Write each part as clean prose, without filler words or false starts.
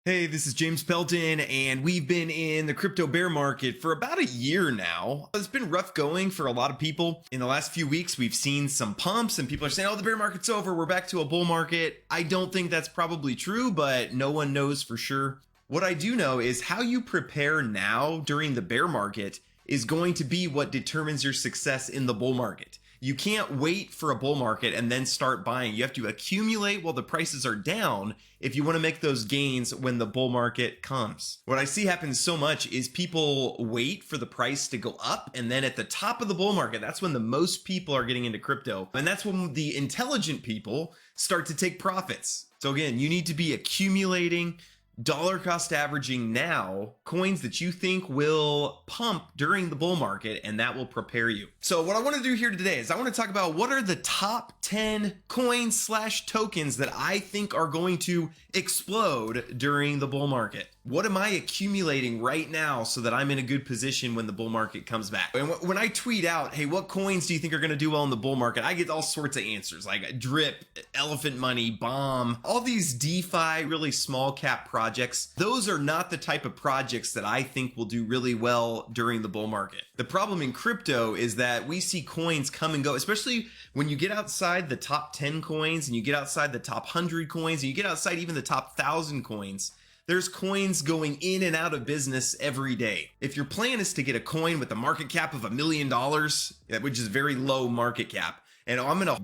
Hey, this is James Pelton, and we've been in the crypto bear market for about a year now. It's been rough going for a lot of people. In the last few weeks, we've seen some pumps, and people are saying, oh, the bear market's over, we're back to a bull market. I don't think that's probably true, but no one knows for sure. What I do know is how you prepare now during the bear market is going to be what determines your success in the bull market. You can't wait for a bull market and then start buying. You have to accumulate while the prices are down if you want to make those gains when the bull market comes. What I see happen so much is people wait for the price to go up, and then at the top of the bull market, that's when the most people are getting into crypto. And that's when the intelligent people start to take profits. So again, you need to be accumulating, dollar cost averaging now coins that you think will pump during the bull market, and that will prepare you. So what I want to do here today is I want to talk about what are the top 10 coins / tokens that I think are going to explode during the bull market. What am I accumulating right now so that I'm in a good position when the bull market comes back? And when I tweet out, hey, what coins do you think are going to do well in the bull market? I get all sorts of answers like Drip, Elephant Money, Bomb, all these DeFi, really small cap projects. Those are not the type of projects that I think will do really well during the bull market. The problem in crypto is that we see coins come and go, especially when you get outside the top 10 coins and you get outside the top 100 coins and you get outside even the top 1,000 coins. There's coins going in and out of business every day. If your plan is to get a coin with a market cap of $1 million, which is very low market cap, and I'm gonna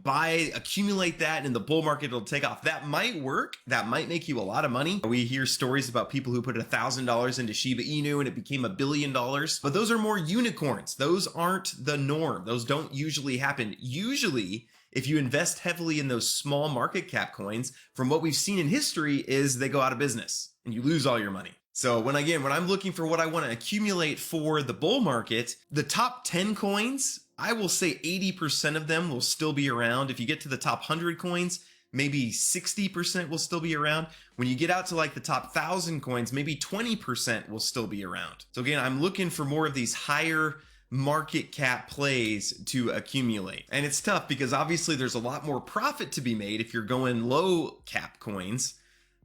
accumulate that, and in the bull market it'll take off. That might work. That might make you a lot of money. We hear stories about people who put $1,000 into Shiba Inu and it became $1 billion. But those are more unicorns. Those aren't the norm. Those don't usually happen. Usually, if you invest heavily in those small market cap coins, from what we've seen in history, is they go out of business and you lose all your money. So when I'm looking for what I want to accumulate for the bull market, the top 10 coins, I will say 80% of them will still be around. If you get to the top 100 coins, maybe 60% will still be around. When you get out to like the top 1,000 coins, maybe 20% will still be around. So again, I'm looking for more of these higher market cap plays to accumulate. And it's tough because obviously there's a lot more profit to be made if you're going low cap coins.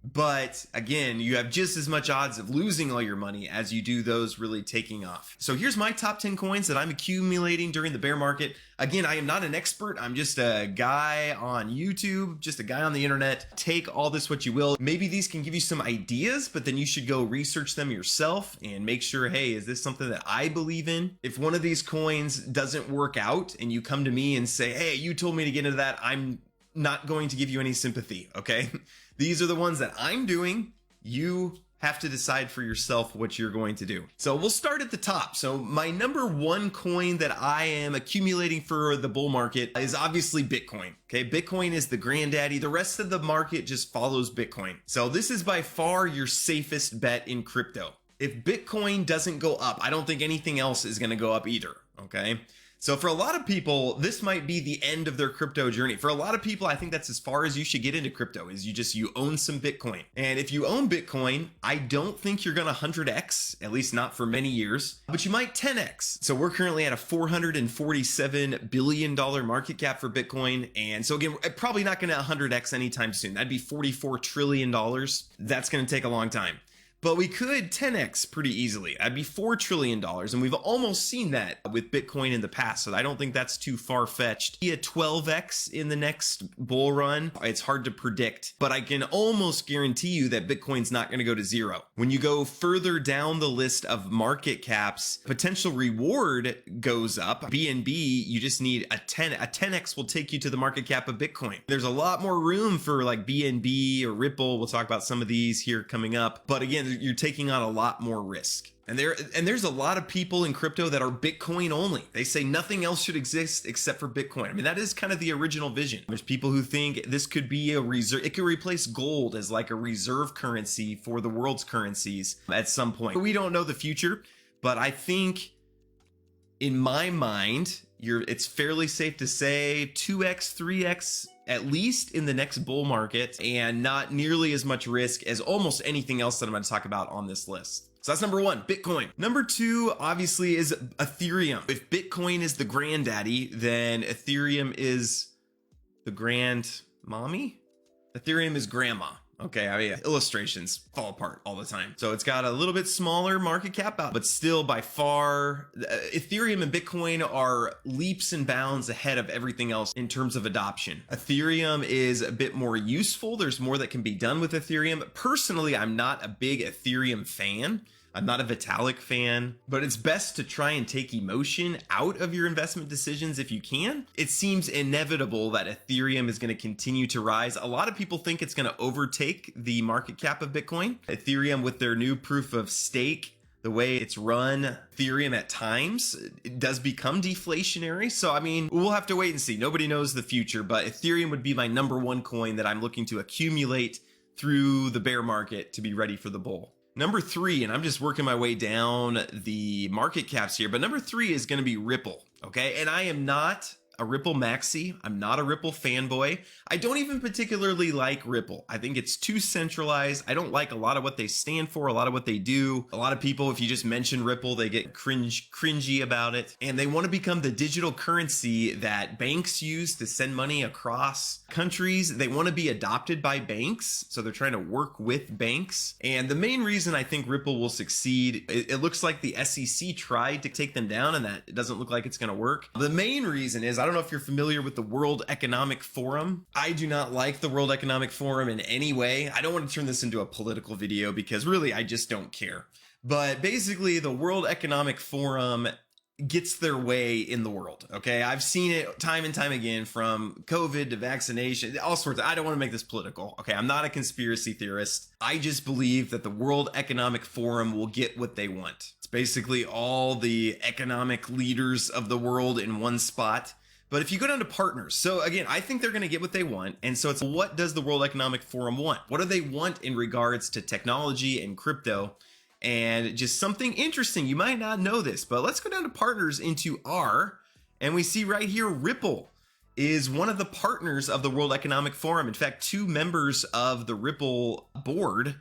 But again, you have just as much odds of losing all your money as you do those really taking off. So here's my top 10 coins that I'm accumulating during the bear market. Again, I am not an expert. I'm just a guy on YouTube, just a guy on the internet. Take all this what you will. Maybe these can give you some ideas, but then you should go research them yourself and make sure, hey, is this something that I believe in? If one of these coins doesn't work out and you come to me and say, hey, you told me to get into that, I'm not going to give you any sympathy, okay? These are the ones that I'm doing. You have to decide for yourself what you're going to do. So we'll start at the top. So my number one coin that I am accumulating for the bull market is obviously Bitcoin. Okay, Bitcoin is the granddaddy. The rest of the market just follows Bitcoin. So this is by far your safest bet in crypto. If Bitcoin doesn't go up, I don't think anything else is going to go up either, okay? So for a lot of people, this might be the end of their crypto journey. For a lot of people, I think that's as far as you should get into crypto, is you own some Bitcoin. And if you own Bitcoin, I don't think you're going to 100x, at least not for many years, but you might 10x. So we're currently at a $447 billion market cap for Bitcoin. And so again, we're probably not going to 100x anytime soon. That'd be $44 trillion. That's going to take a long time. But we could 10x pretty easily. That'd be $4 trillion. And we've almost seen that with Bitcoin in the past. So I don't think that's too far-fetched. Be a 12x in the next bull run. It's hard to predict, but I can almost guarantee you that Bitcoin's not going to go to zero. When you go further down the list of market caps, potential reward goes up. BNB, you just need a 10x will take you to the market cap of Bitcoin. There's a lot more room for like BNB or Ripple. We'll talk about some of these here coming up. But again, you're taking on a lot more risk. And there's a lot of people in crypto that are Bitcoin only. They say nothing else should exist except for Bitcoin. I mean, that is kind of the original vision. There's people who think this could be a reserve. It could replace gold as like a reserve currency for the world's currencies at some point. We don't know the future, but I think in my mind, it's fairly safe to say 2x, 3x at least in the next bull market, and not nearly as much risk as almost anything else that I'm going to talk about on this list. So that's number one, Bitcoin. Number two, obviously, is Ethereum. If Bitcoin is the granddaddy, then Ethereum is the grand mommy? Ethereum is grandma. Okay, I mean, illustrations fall apart all the time. So it's got a little bit smaller market cap, but still by far, Ethereum and Bitcoin are leaps and bounds ahead of everything else in terms of adoption. Ethereum is a bit more useful. There's more that can be done with Ethereum. Personally, I'm not a big Ethereum fan. I'm not a Vitalik fan, but it's best to try and take emotion out of your investment decisions if you can. It seems inevitable that Ethereum is going to continue to rise. A lot of people think it's going to overtake the market cap of Bitcoin. Ethereum, with their new proof of stake, the way it's run, Ethereum at times, it does become deflationary. So, I mean, we'll have to wait and see. Nobody knows the future, but Ethereum would be my number one coin that I'm looking to accumulate through the bear market to be ready for the bull. Number 3, and I'm just working my way down the market caps here, but number 3 is going to be Ripple. Okay. And I am not a Ripple maxi. I'm not a Ripple fanboy. I don't even particularly like Ripple. I think it's too centralized. I don't like a lot of what they stand for, a lot of what they do. A lot of people, if you just mention Ripple, they get cringy about it. And they want to become the digital currency that banks use to send money across countries. They want to be adopted by banks. So they're trying to work with banks. And the main reason I think Ripple will succeed, it looks like the SEC tried to take them down and that it doesn't look like it's going to work. The main reason is, I don't know if you're familiar with the World Economic Forum. I do not like the World Economic Forum in any way. I don't want to turn this into a political video because really I just don't care. But basically the World Economic Forum gets their way in the world. Okay. I've seen it time and time again, from COVID to vaccination, all sorts of, I don't want to make this political. Okay. I'm not a conspiracy theorist. I just believe that the World Economic Forum will get what they want. It's basically all the economic leaders of the world in one spot. But if you go down to partners, so again, I think they're going to get what they want. And so it's, what does the World Economic Forum want? What do they want in regards to technology and crypto? And just something interesting, you might not know this, but let's go down to partners into R, and we see right here, Ripple is one of the partners of the World Economic Forum. In fact, 2 members of the Ripple board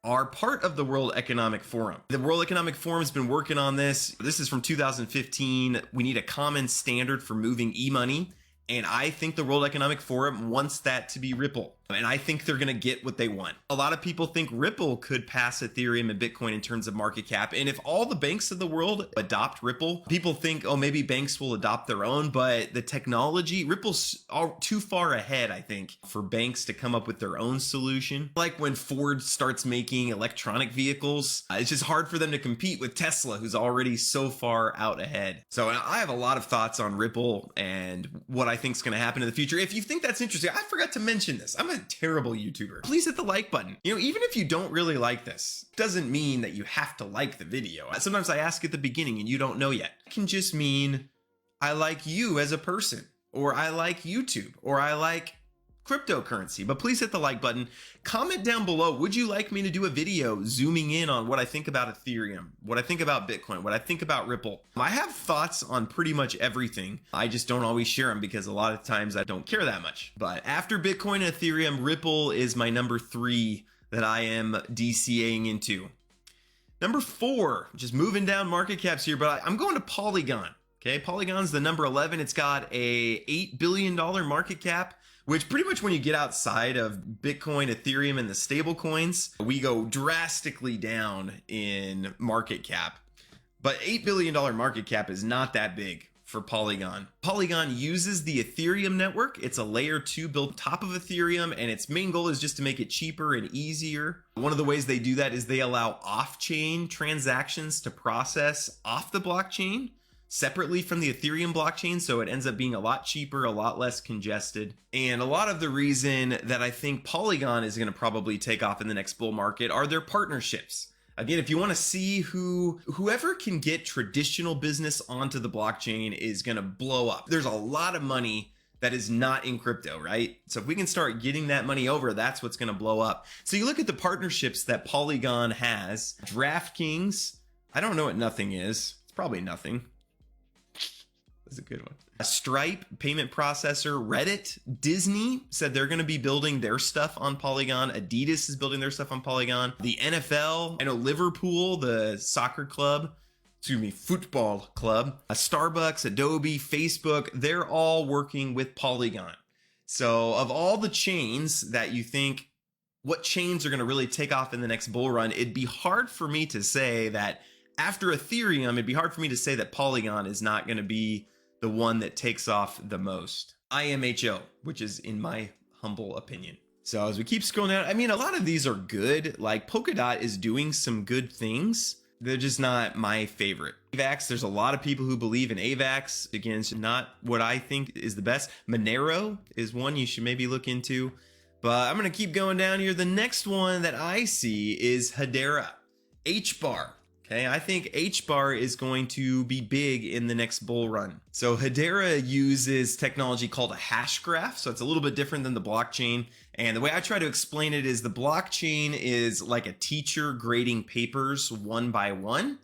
are part of the World Economic Forum. The World Economic Forum has been working on this. This is from 2015. We need a common standard for moving e-money. And I think the World Economic Forum wants that to be Ripple. And I think they're going to get what they want. A lot of people think Ripple could pass Ethereum and Bitcoin in terms of market cap. And if all the banks of the world adopt Ripple, people think, oh, maybe banks will adopt their own. But the technology, Ripple's too far ahead, I think, for banks to come up with their own solution. Like when Ford starts making electronic vehicles, it's just hard for them to compete with Tesla, who's already so far out ahead. So I have a lot of thoughts on Ripple and what I think is going to happen in the future. If you think that's interesting, I forgot to mention this. I'm a terrible YouTuber. Please hit the like button. You know, even if you don't really like this, doesn't mean that you have to like the video. Sometimes I ask at the beginning and you don't know yet. It can just mean I like you as a person, or I like YouTube, or I like cryptocurrency. But please hit the like button. Comment down below, would you like me to do a video zooming in on what I think about Ethereum, what I think about Bitcoin, what I think about Ripple? I have thoughts on pretty much everything. I just don't always share them because a lot of times I don't care that much. But after Bitcoin and Ethereum, Ripple is my number 3 that I am DCAing into. Number 4, just moving down market caps here, but I'm going to Polygon. Okay, Polygon's the number 11. It's got a $8 billion market cap, which pretty much when you get outside of Bitcoin, Ethereum, and the stable coins, we go drastically down in market cap. But $8 billion market cap is not that big for Polygon. Polygon uses the Ethereum network. It's a layer 2 built on top of Ethereum, and its main goal is just to make it cheaper and easier. One of the ways they do that is they allow off-chain transactions to process off the blockchain separately from the Ethereum blockchain, so it ends up being a lot cheaper, a lot less congested. And a lot of the reason that I think Polygon is going to probably take off in the next bull market are their partnerships. Again, if you want to see whoever can get traditional business onto the blockchain is going to blow up. There's a lot of money that is not in crypto, right? So if we can start getting that money over, that's what's going to blow up. So you look at the partnerships that Polygon has. DraftKings, I don't know what nothing is. It's probably nothing. That's a good one. A Stripe payment processor, Reddit, Disney said they're going to be building their stuff on Polygon. Adidas is building their stuff on Polygon. The NFL, I know Liverpool, the football club, Starbucks, Adobe, Facebook, they're all working with Polygon. So of all the chains that you think what chains are going to really take off in the next bull run, it'd be hard for me to say that after Ethereum, it'd be hard for me to say that Polygon is not going to be the one that takes off the most. IMHO, which is in my humble opinion. So as we keep scrolling down, I mean, a lot of these are good. Like Polkadot is doing some good things. They're just not my favorite. AVAX, there's a lot of people who believe in AVAX. Again, it's not what I think is the best. Monero is one you should maybe look into. But I'm going to keep going down here. The next one that I see is Hedera, HBAR. Okay, I think HBAR is going to be big in the next bull run. So Hedera uses technology called a hash graph. So it's a little bit different than the blockchain. And the way I try to explain it is the blockchain is like a teacher grading papers one by one.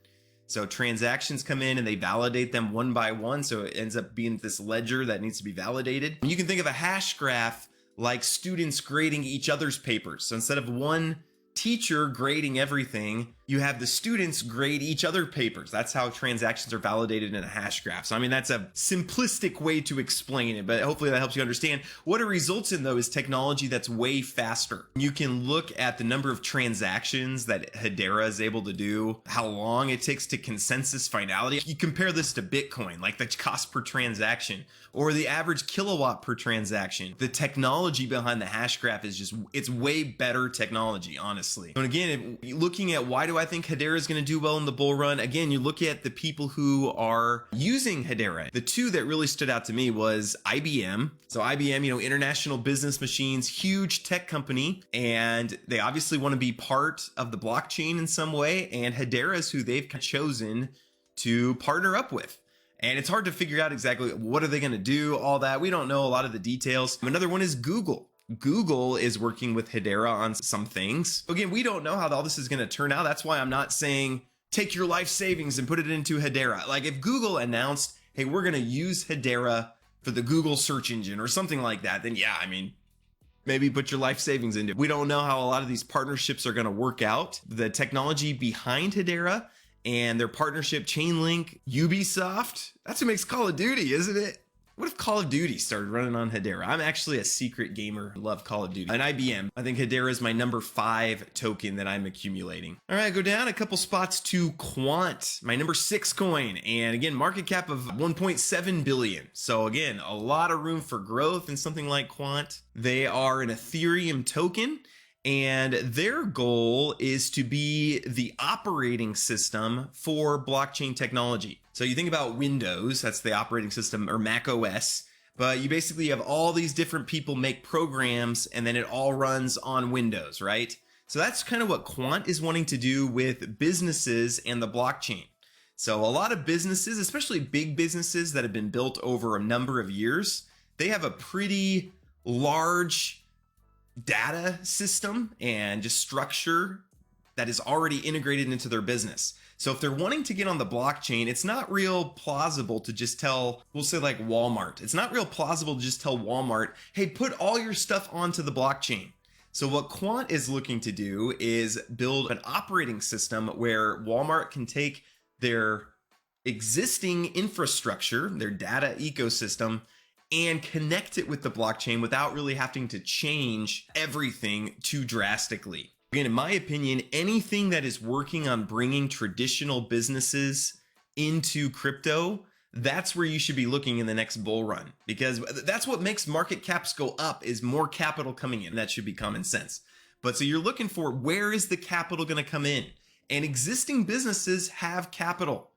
So transactions come in and they validate them one by one. So it ends up being this ledger that needs to be validated. You can think of a hash graph like students grading each other's papers. So instead of one teacher grading everything, you have the students grade each other papers. That's how transactions are validated in a hash graph. So I mean, that's a simplistic way to explain it, but hopefully that helps you understand. What it results in though is technology that's way faster. You can look at the number of transactions that Hedera is able to do, how long it takes to consensus finality. You compare this to Bitcoin, like the cost per transaction or the average kilowatt per transaction. The technology behind the hash graph is just, it's way better technology, honestly. And again, looking at why do I think Hedera is going to do well in the bull run? Again, you look at the people who are using Hedera. The two that really stood out to me was IBM. So IBM, International Business Machines, huge tech company, and they obviously want to be part of the blockchain in some way. And Hedera is who they've chosen to partner up with. And it's hard to figure out exactly what are they going to do, all that. We don't know a lot of the details. Another one is Google. Google is working with Hedera on some things. Again, we don't know how all this is going to turn out. That's why I'm not saying take your life savings and put it into Hedera. Like if Google announced, hey, we're going to use Hedera for the Google search engine or something like that, then yeah, I mean, maybe put your life savings into it. We don't know how a lot of these partnerships are going to work out. The technology behind Hedera and their partnership, Chainlink, Ubisoft, that's what makes Call of Duty, isn't it? What if Call of Duty started running on Hedera? I'm actually a secret gamer. I love Call of Duty. And IBM, I think Hedera is my number 5 token that I'm accumulating. All right, go down a couple spots to Quant, my number 6 coin. And again, market cap of 1.7 billion. So again, a lot of room for growth in something like Quant. They are an Ethereum token. And their goal is to be the operating system for blockchain technology. So you think about Windows, that's the operating system, or Mac OS, but you basically have all these different people make programs and then it all runs on Windows, right? So that's kind of what Quant is wanting to do with businesses and the blockchain. So a lot of businesses, especially big businesses that have been built over a number of years, they have a pretty large data system and just structure that is already integrated into their business. So if they're wanting to get on the blockchain, it's not real plausible to just tell, we'll say like Walmart. It's not real plausible to just tell Walmart, hey, put all your stuff onto the blockchain. So what Quant is looking to do is build an operating system where Walmart can take their existing infrastructure, their data ecosystem, and connect it with the blockchain without really having to change everything too drastically. Again, in my opinion, anything that is working on bringing traditional businesses into crypto, that's where you should be looking in the next bull run, because that's what makes market caps go up, is more capital coming in. That should be common sense. But so you're looking for, where is the capital going to come in? And existing businesses have capital.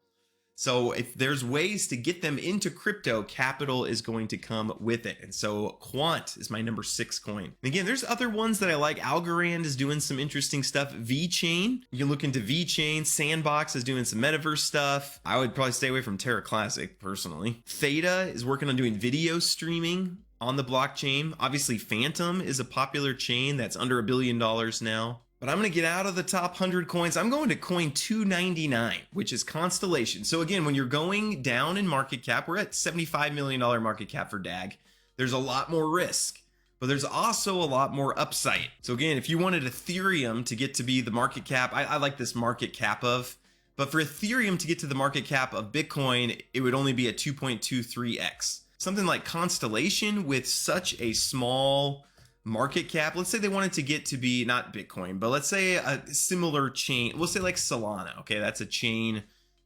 So if there's ways to get them into crypto, capital is going to come with it. And so Quant is my number 6 coin. And again, there's other ones that I like. Algorand is doing some interesting stuff. VeChain, you can look into VeChain. Sandbox is doing some metaverse stuff. I would probably stay away from Terra Classic personally. Theta is working on doing video streaming on the blockchain. Obviously Phantom is a popular chain that's under $1 billion now. But I'm going to get out of the top 100 coins. I'm going to coin 299, which is Constellation. So again, when you're going down in market cap, we're at $75 million market cap for DAG. There's a lot more risk, but there's also a lot more upside. So again, if you wanted Ethereum to get to be the market cap, I like this market cap of, but for Ethereum to get to the market cap of Bitcoin, it would only be a 2.23x. Something like Constellation with such a small market cap, let's say they wanted to get to be not Bitcoin, but let's say a similar chain, we'll say like Solana. Okay, that's a chain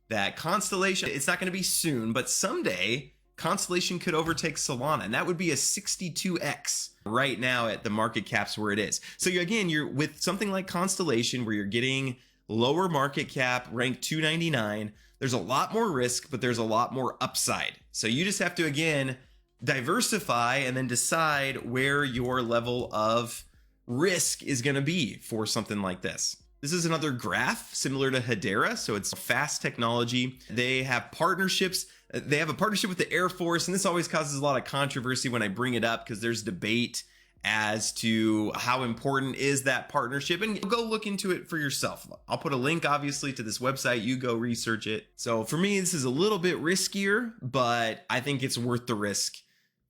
that Constellation, it's not going to be soon, but someday Constellation could overtake Solana, and that would be a 62x right now at the market caps where it is. So you're with something like Constellation where you're getting lower market cap, ranked 299. There's a lot more risk, but there's a lot more upside. So you just have to, again, diversify and then decide where your level of risk is going to be for something like this. This is another graph similar to Hedera. So it's fast technology. They have partnerships. They have a partnership with the Air Force, and this always causes a lot of controversy when I bring it up because there's debate as to how important is that partnership, and go look into it for yourself. I'll put a link obviously to this website, you go research it. So for me, this is a little bit riskier, but I think it's worth the risk.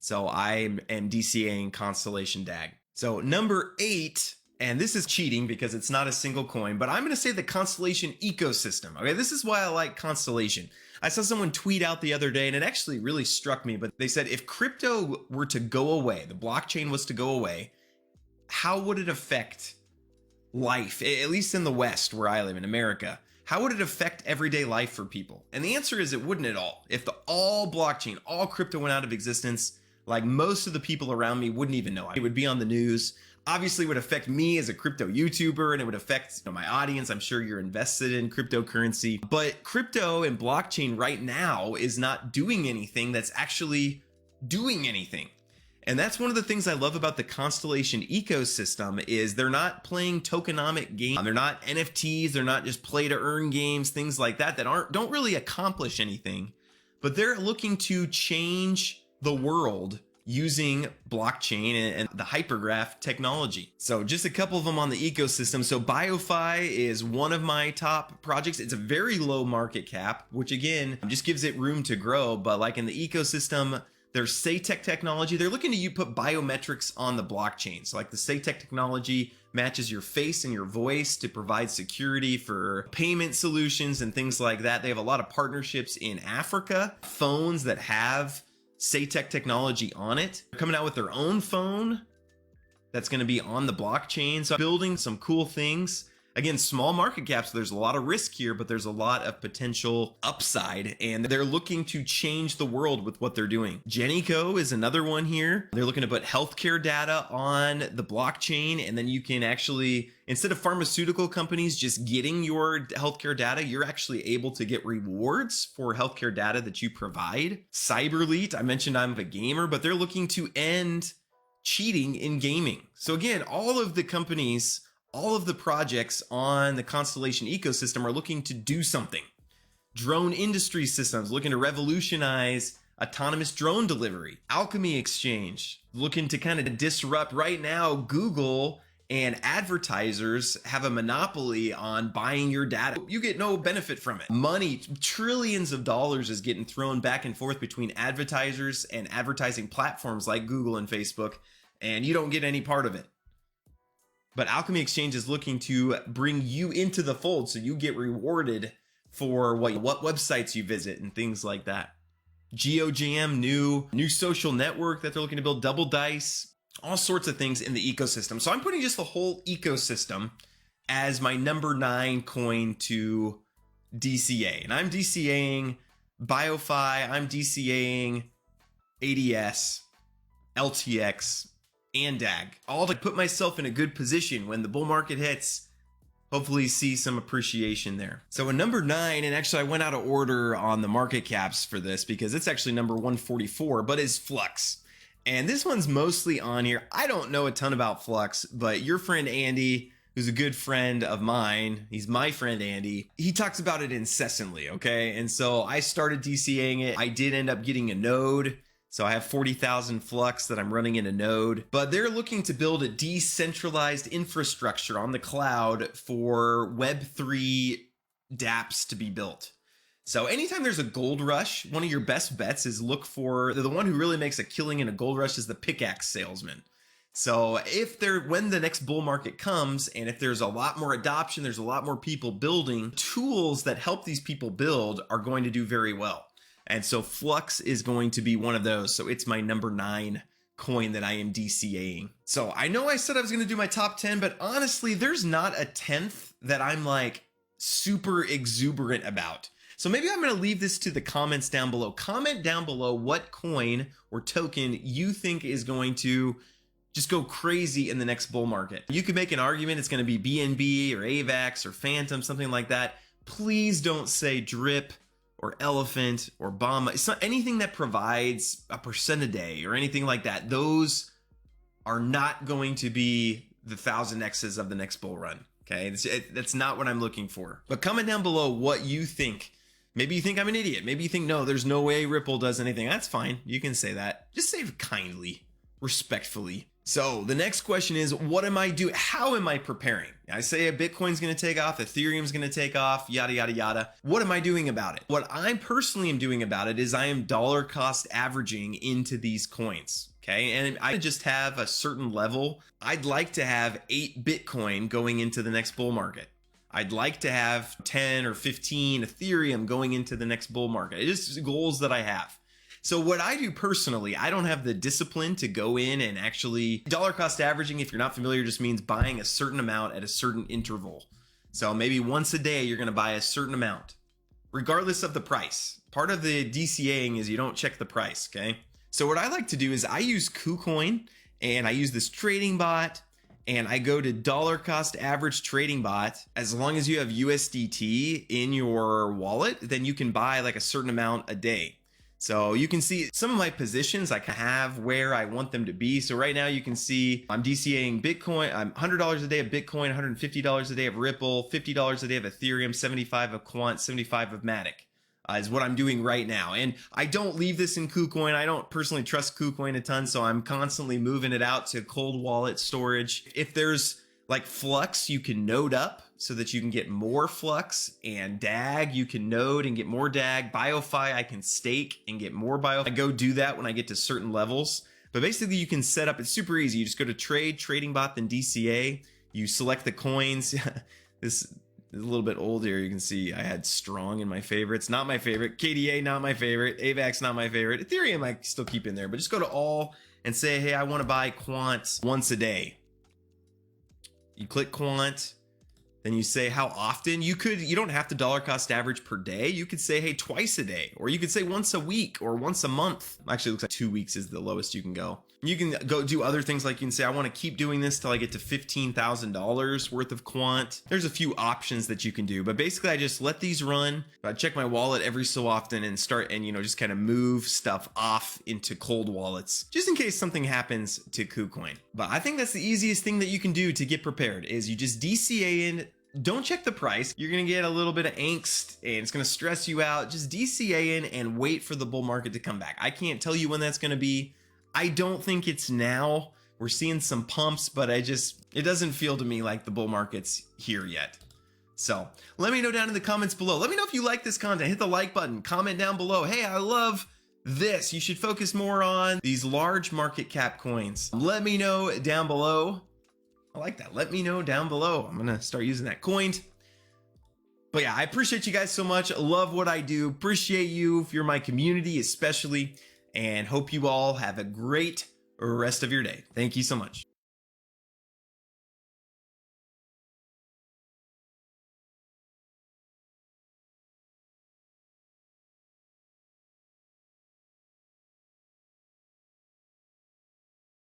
So I am DCAing Constellation DAG. So number 8, and this is cheating because it's not a single coin, but I'm going to say the Constellation ecosystem. Okay, this is why I like Constellation. I saw someone tweet out the other day, and it actually really struck me, but they said if crypto were to go away, the blockchain was to go away, how would it affect life, at least in the West where I live in America? How would it affect everyday life for people? And the answer is it wouldn't at all. If all blockchain, all crypto went out of existence, like most of the people around me wouldn't even know. It would be on the news. Obviously, it would affect me as a crypto YouTuber, and it would affect my audience. I'm sure you're invested in cryptocurrency, but crypto and blockchain right now is not doing anything that's actually doing anything. And that's one of the things I love about the Constellation ecosystem is they're not playing tokenomic games. They're not NFTs. They're not just play to earn games, things like that don't really accomplish anything, but they're looking to change the world using blockchain and the hypergraph technology. So just a couple of them on the ecosystem. So BIOFI is one of my top projects. It's a very low market cap, which again, just gives it room to grow. But like in the ecosystem, there's Saitec technology. They're looking to put biometrics on the blockchain. So like the Saitec technology matches your face and your voice to provide security for payment solutions and things like that. They have a lot of partnerships in Africa, phones that have Saitec technology on it. They're coming out with their own phone that's going to be on the blockchain. So building some cool things. Again, small market caps, so there's a lot of risk here, but there's a lot of potential upside, and they're looking to change the world with what they're doing. Genico is another one here. They're looking to put healthcare data on the blockchain, and then you can actually, instead of pharmaceutical companies just getting your healthcare data, you're actually able to get rewards for healthcare data that you provide. Cyberleet, I mentioned I'm a gamer, but they're looking to end cheating in gaming. So again, all of the companies, all of the projects on the Constellation ecosystem are looking to do something. Drone Industry Systems looking to revolutionize autonomous drone delivery. Alchemy Exchange looking to kind of disrupt. Right now, Google and advertisers have a monopoly on buying your data. You get no benefit from it. Money, trillions of dollars is getting thrown back and forth between advertisers and advertising platforms like Google and Facebook, and you don't get any part of it. But Alchemy Exchange is looking to bring you into the fold so you get rewarded for what websites you visit and things like that. GeoJam, new social network that they're looking to build, Double Dice, all sorts of things in the ecosystem. So I'm putting just the whole ecosystem as my number 9 coin to DCA. And I'm DCAing BioFi, I'm DCAing ADS, LTX, and DAG, all to put myself in a good position when the bull market hits, hopefully see some appreciation there. So in number 9, and actually I went out of order on the market caps for this because it's actually number 144, but is Flux. And this one's mostly on here. I don't know a ton about Flux, but your friend Andy, who's a good friend of mine, he's my friend Andy, he talks about it incessantly, okay? And so I started DCAing it. I did end up getting a node. So I have 40,000 Flux that I'm running in a node, but they're looking to build a decentralized infrastructure on the cloud for Web3 dApps to be built. So anytime there's a gold rush, one of your best bets is look for, the one who really makes a killing in a gold rush is the pickaxe salesman. So when the next bull market comes, and if there's a lot more adoption, there's a lot more people building, tools that help these people build are going to do very well. And so Flux is going to be one of those. So it's my number 9 coin that I am DCAing. So I know I said I was going to do my top 10, but honestly, there's not a 10th that I'm like super exuberant about. So maybe I'm going to leave this to the comments down below. Comment down below what coin or token you think is going to just go crazy in the next bull market. You could make an argument it's going to be BNB or AVAX or Phantom, something like that. Please don't say drip or elephant or bomb. It's not anything that provides a percent a day or anything like that. Those are not going to be the 1000x's of the next bull run. Okay, that's not what I'm looking for. But comment down below what you think. Maybe you think I'm an idiot. Maybe you think, no, there's no way Ripple does anything. That's fine. You can say that. Just say it kindly, respectfully. So the next question is, what am I doing? How am I preparing? I say a Bitcoin's going to take off, Ethereum's going to take off, yada, yada, yada. What am I doing about it? What I personally am doing about it is I am dollar cost averaging into these coins. Okay. And I just have a certain level. I'd like to have 8 Bitcoin going into the next bull market. I'd like to have 10 or 15 Ethereum going into the next bull market. It's just goals that I have. So what I do personally, I don't have the discipline to go in and actually dollar cost averaging. If you're not familiar, just means buying a certain amount at a certain interval. So maybe once a day, you're going to buy a certain amount, regardless of the price. Part of the DCAing is you don't check the price. Okay. So what I like to do is I use KuCoin and I use this trading bot and I go to dollar cost average trading bot. As long as you have USDT in your wallet, then you can buy like a certain amount a day. So you can see some of my positions I can have where I want them to be. So right now you can see I'm DCAing Bitcoin. I'm $100 a day of Bitcoin, $150 a day of Ripple, $50 a day of Ethereum, 75 of Quant, 75 of Matic is what I'm doing right now. And I don't leave this in KuCoin. I don't personally trust KuCoin a ton, so I'm constantly moving it out to cold wallet storage. If there's like Flux, you can node up so that you can get more Flux, and DAG, you can node and get more DAG. BIOFI, I can stake and get more BIOFI. I go do that when I get to certain levels. But basically you can set up, it's super easy. You just go to trade, trading bot, then DCA. You select the coins. This is a little bit old here. You can see I had Strong in my favorites, not my favorite. KDA, not my favorite. AVAX, not my favorite. Ethereum, I still keep in there, but just go to all and say, hey, I want to buy Quant once a day. You click Quant, then you say how often. You don't have to dollar cost average per day. You could say, hey, twice a day, or you could say once a week or once a month. Actually, it looks like 2 weeks is the lowest you can go. You can go do other things, like you can say, I want to keep doing this till I get to $15,000 worth of Quant. There's a few options that you can do, but basically I just let these run. I check my wallet every so often and start and, just kind of move stuff off into cold wallets, just in case something happens to KuCoin. But I think that's the easiest thing that you can do to get prepared is you just DCA in. Don't check the price. You're going to get a little bit of angst and it's going to stress you out. Just DCA in and wait for the bull market to come back. I can't tell you when that's going to be. I don't think it's now. We're seeing some pumps, but it doesn't feel to me like the bull market's here yet. So let me know down in the comments below. Let me know if you like this content. Hit the like button, comment down below. Hey, I love this. You should focus more on these large market cap coins. Let me know down below. I like that. Let me know down below. I'm going to start using that coined. But yeah, I appreciate you guys so much. Love what I do. Appreciate you if you're my community, especially. And hope you all have a great rest of your day. Thank you so much.